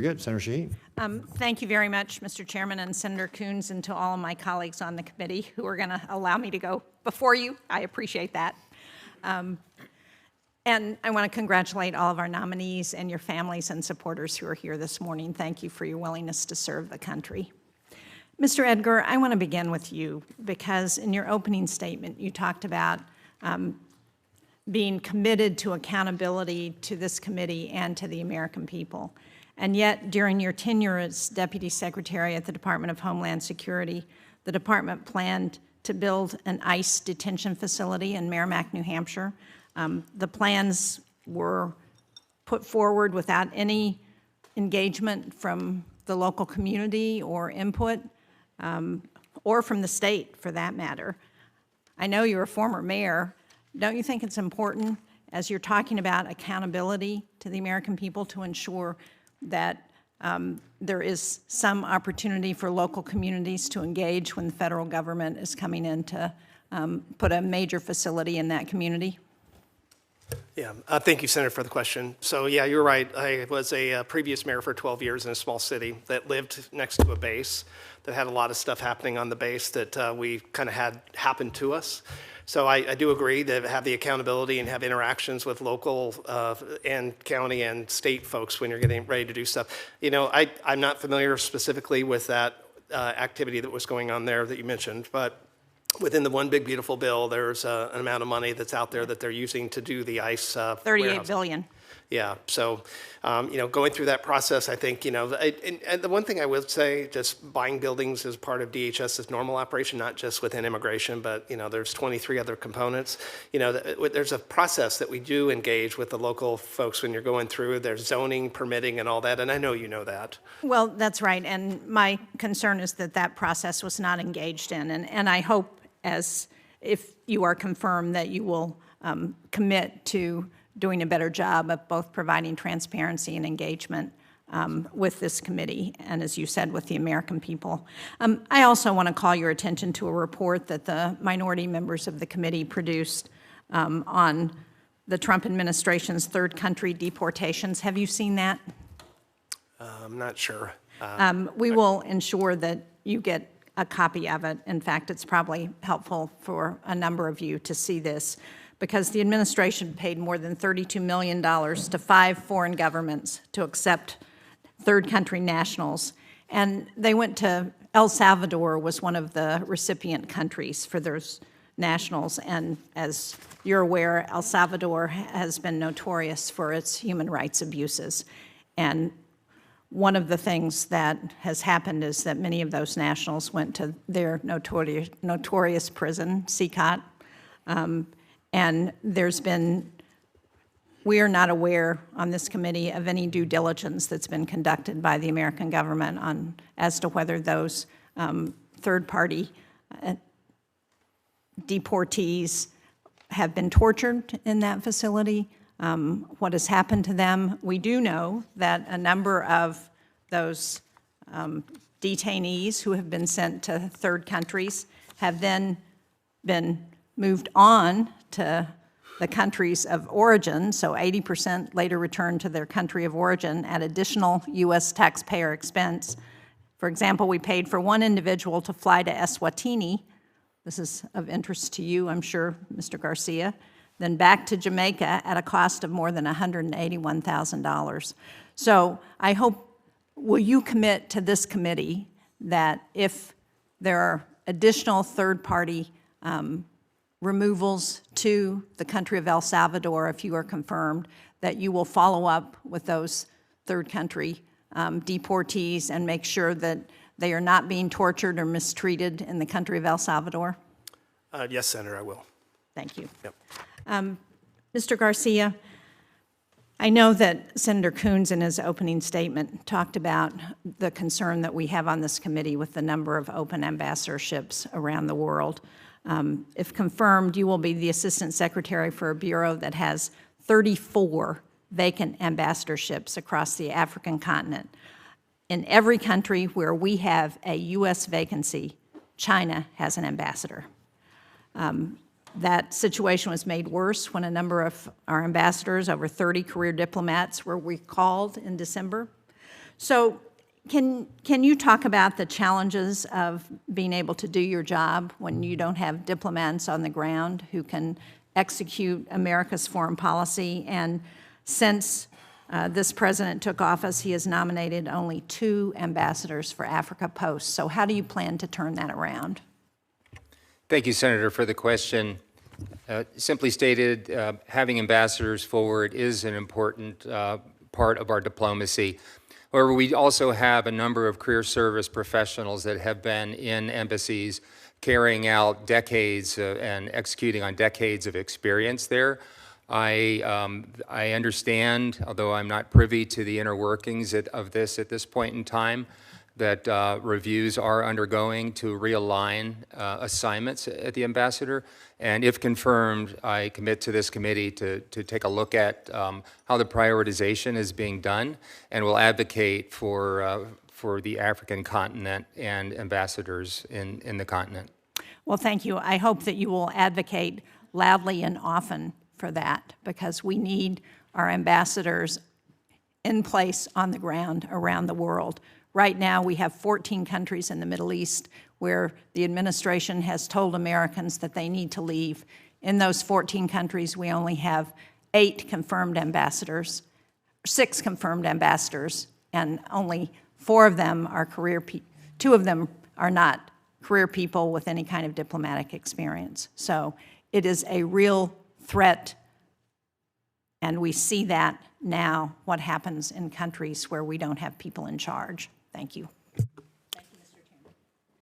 Very good. Senator Shaheen. Thank you very much, Mr. Chairman, and Senator Coons, and to all of my colleagues on the committee who are going to allow me to go before you. I appreciate that. And I want to congratulate all of our nominees and your families and supporters who are here this morning. Thank you for your willingness to serve the country. Mr. Edgar, I want to begin with you because in your opening statement, you talked about being committed to accountability to this committee and to the American people. And yet, during your tenure as Deputy Secretary at the Department of Homeland Security, the department planned to build an ICE detention facility in Merrimack, New Hampshire. The plans were put forward without any engagement from the local community or input, or from the state, for that matter. I know you're a former mayor. Don't you think it's important, as you're talking about accountability to the American people, to ensure that there is some opportunity for local communities to engage when the federal government is coming in to put a major facility in that community? Yeah, thank you, Senator, for the question. So yeah, you're right. I was a previous mayor for 12 years in a small city that lived next to a base that had a lot of stuff happening on the base that we kind of had happen to us. So I do agree to have the accountability and have interactions with local and county and state folks when you're getting ready to do stuff. You know, I'm not familiar specifically with that activity that was going on there that you mentioned, but within the One Big Beautiful Bill, there's an amount of money that's out there that they're using to do the ICE 38 warehouse. billion. Yeah, so, you know, going through that process, I think, you know, and the one thing I would say, just buying buildings is part of DHS's normal operation, not just within immigration, but, you know, there's 23 other components. You know, there's a process that we do engage with the local folks when you're going through. There's zoning, permitting, and all that, and I know you know that. Well, that's right, and my concern is that that process was not engaged in, and I hope, as if you are confirmed, that you will commit to doing a better job of both providing transparency and engagement with this committee, and as you said, with the American people. I also want to call your attention to a report that the minority members of the committee produced on the Trump administration's third country deportations. Have you seen that? I'm not sure. We will ensure that you get a copy of it. In fact, it's probably helpful for a number of you to see this, because the administration paid more than $32 million to 5 foreign governments to accept third country nationals. And they went to El Salvador, was one of the recipient countries for those nationals. And as you're aware, El Salvador has been notorious for its human rights abuses. And one of the things that has happened is that many of those nationals went to their notorious prison, CCOT, and we are not aware on this committee of any due diligence that's been conducted by the American government as to whether those third-party deportees have been tortured in that facility, what has happened to them. We do know that a number of those detainees who have been sent to third countries have then been moved on to the countries of origin, so 80% later returned to their country of origin at additional U.S. taxpayer expense. For example, we paid for one individual to fly to Eswatini. This is of interest to you, I'm sure, Mr. Garcia. Then back to Jamaica at a cost of more than $181,000. So I hope, will you commit to this committee that if there are additional third-party removals to the country of El Salvador, if you are confirmed, that you will follow up with those third country deportees and make sure that they are not being tortured or mistreated in the country of El Salvador? Yes, Senator, I will. Thank you. Yep. Mr. Garcia, I know that Senator Coons in his opening statement talked about the concern that we have on this committee with the number of open ambassadorships around the world. If confirmed, you will be the Assistant Secretary for a bureau that has 34 vacant ambassadorships across the African continent. In every country where we have a U.S. vacancy, China has an ambassador. That situation was made worse when a number of our ambassadors, over 30 career diplomats, were recalled in December. So can you talk about the challenges of being able to do your job when you don't have diplomats on the ground who can execute America's foreign policy? And since this president took office, he has nominated only 2 ambassadors for Africa Post. So how do you plan to turn that around? Thank you, Senator, for the question. Simply stated, having ambassadors forward is an important part of our diplomacy. However, we also have a number of career service professionals that have been in embassies carrying out decades and executing on decades of experience there. I understand, although I'm not privy to the inner workings of this at this point in time, that reviews are undergoing to realign assignments at the ambassador. And if confirmed, I commit to this committee to take a look at how the prioritization is being done, and will advocate for the African continent and ambassadors in the continent. Well, thank you. I hope that you will advocate loudly and often for that, because we need our ambassadors in place on the ground around the world. Right now, we have 14 countries in the Middle East where the administration has told Americans that they need to leave. In those 14 countries, we only have 8 confirmed ambassadors, 6 confirmed ambassadors, and only 4 of them are 2 of them are not career people with any kind of diplomatic experience. So it is a real threat, and we see that now, what happens in countries where we don't have people in charge. Thank you.